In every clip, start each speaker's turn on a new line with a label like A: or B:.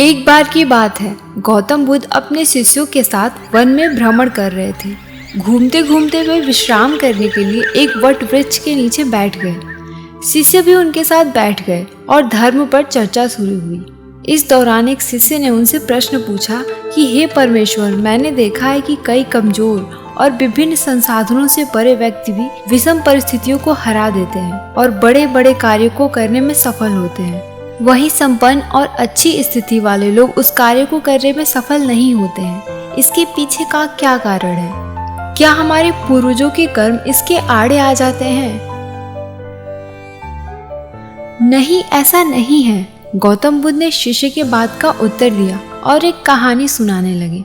A: एक बार की बात है, गौतम बुद्ध अपने शिष्यों के साथ वन में भ्रमण कर रहे थे। घूमते घूमते वे विश्राम करने के लिए एक वट वृक्ष के नीचे बैठ गए। शिष्य भी उनके साथ बैठ गए और धर्म पर चर्चा शुरू हुई। इस दौरान एक शिष्य ने उनसे प्रश्न पूछा कि हे परमेश्वर, मैंने देखा है कि कई कमजोर और विभिन्न संसाधनों से परे व्यक्ति भी विषम परिस्थितियों को हरा देते हैं और बड़े बड़े कार्यों को करने में सफल होते हैं। वहीं संपन्न और अच्छी स्थिति वाले लोग उस कार्य को करने में सफल नहीं होते हैं। इसके पीछे का क्या कारण है? क्या हमारे पूर्वजों के कर्म इसके आड़े आ जाते हैं? नहीं, ऐसा नहीं है। गौतम बुद्ध ने शिष्य के बात का उत्तर दिया और एक कहानी सुनाने लगे।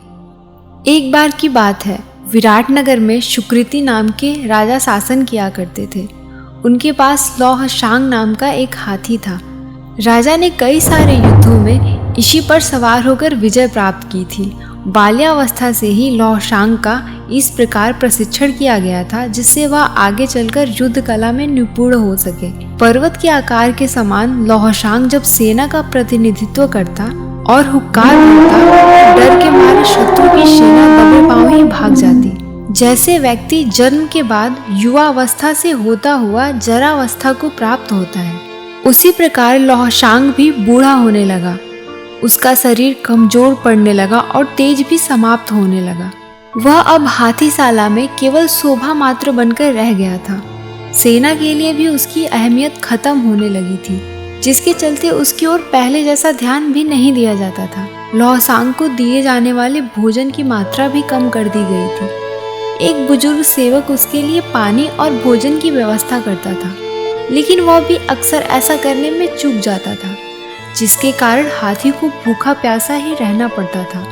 A: एक बार की बात है, विराटनगर में सुकृति नाम के राजा शासन किया करते थे। उनके पास लौह शांग नाम का एक हाथी था। राजा ने कई सारे युद्धों में इसी पर सवार होकर विजय प्राप्त की थी। बाल्यावस्था से ही लौहशांग का इस प्रकार प्रशिक्षण किया गया था जिससे वह आगे चलकर युद्ध कला में निपुण हो सके। पर्वत के आकार के समान लौहशांग जब सेना का प्रतिनिधित्व करता और हुक्कार भरता, डर के मारे शत्रु की सेना दबे पांव ही भाग जाती। जैसे व्यक्ति जन्म के बाद युवावस्था से होता हुआ जरावस्था को प्राप्त होता है, उसी प्रकार लौहशांग भी बूढ़ा होने लगा। उसका शरीर कमजोर पड़ने लगा और तेज भी समाप्त होने लगा। वह अब हाथीशाला में केवल शोभा मात्र बनकर रह गया था। सेना के लिए भी उसकी अहमियत खत्म होने लगी थी, जिसके चलते उसकी ओर पहले जैसा ध्यान भी नहीं दिया जाता था। लौहशांग को दिए जाने वाले भोजन की मात्रा भी कम कर दी गई थी। एक बुजुर्ग सेवक उसके लिए पानी और भोजन की व्यवस्था करता था, लेकिन वह भी अक्सर ऐसा करने में चूक जाता था, जिसके कारण हाथी को भूखा प्यासा ही रहना पड़ता था।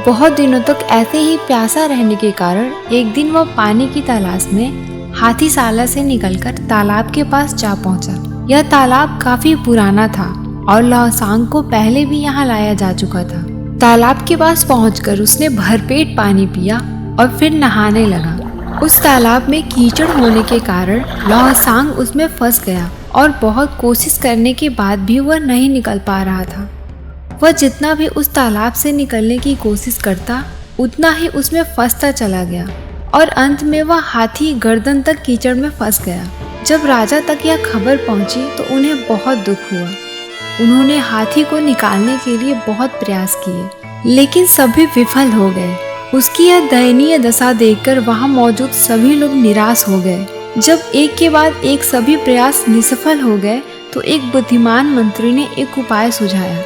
A: बहुत दिनों तक ऐसे ही प्यासा रहने के कारण एक दिन वह पानी की तलाश में हाथीशाला से निकलकर तालाब के पास जा पहुंचा। यह तालाब काफी पुराना था और लौहशांग को पहले भी यहाँ लाया जा चुका था। तालाब के पास पहुंचकर उसने भरपेट पानी पिया और फिर नहाने लगा। उस तालाब में कीचड़ होने के कारण लौहशांग उसमें फंस गया और बहुत कोशिश करने के बाद भी वह नहीं निकल पा रहा था। वह जितना भी उस तालाब से निकलने की कोशिश करता, उतना ही उसमें फंसता चला गया और अंत में वह हाथी गर्दन तक कीचड़ में फंस गया। जब राजा तक यह खबर पहुंची तो उन्हें बहुत दुख हुआ। उन्होंने हाथी को निकालने के लिए बहुत प्रयास किए, लेकिन सभी विफल हो गए। उसकी यह दयनीय दशा देखकर वहां मौजूद सभी लोग निराश हो गए। जब एक के बाद एक सभी प्रयास निष्फल हो गए तो एक बुद्धिमान मंत्री ने एक उपाय सुझाया,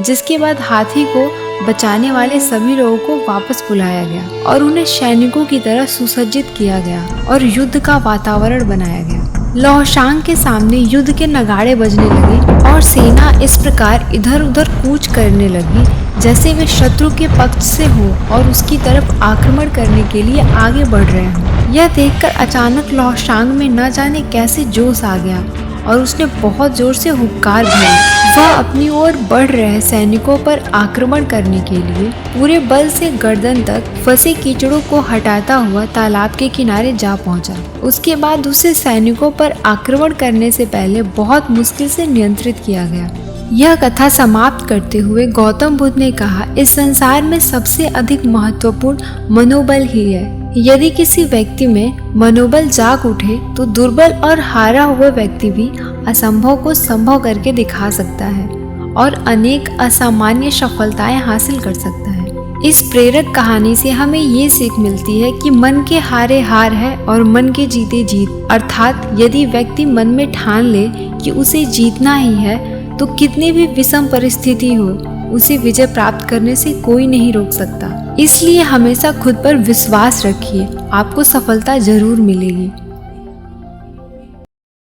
A: जिसके बाद हाथी को बचाने वाले सभी लोगों को वापस बुलाया गया और उन्हें सैनिकों की तरह सुसज्जित किया गया और युद्ध का वातावरण बनाया गया। लौहशांग के सामने युद्ध के नगाड़े बजने लगे और सेना इस प्रकार इधर उधर कूच करने लगी जैसे वे शत्रु के पक्ष से हो और उसकी तरफ आक्रमण करने के लिए आगे बढ़ रहे हों। यह देखकर अचानक लौहशांग में न जाने कैसे जोश आ गया और उसने बहुत जोर से हुक्कार भरा। वह अपनी ओर बढ़ रहे सैनिकों पर आक्रमण करने के लिए पूरे बल से गर्दन तक फंसे कीचड़ों को हटाता हुआ तालाब के किनारे जा पहुंचा। उसके बाद उसे सैनिकों पर आक्रमण करने से पहले बहुत मुश्किल से नियंत्रित किया गया। यह कथा समाप्त करते हुए गौतम बुद्ध ने कहा, इस संसार में सबसे अधिक महत्वपूर्ण मनोबल ही है। यदि किसी व्यक्ति में मनोबल जाग उठे तो दुर्बल और हारा हुआ व्यक्ति भी असंभव को संभव करके दिखा सकता है और अनेक असामान्य सफलताएं हासिल कर सकता है। इस प्रेरक कहानी से हमें ये सीख मिलती है कि मन के हारे हार है और मन के जीते जीत। अर्थात यदि व्यक्ति मन में ठान ले कि उसे जीतना ही है तो कितनी भी विषम परिस्थिति हो, उसे विजय प्राप्त करने से कोई नहीं रोक सकता। इसलिए हमेशा खुद पर विश्वास रखिए, आपको सफलता जरूर मिलेगी।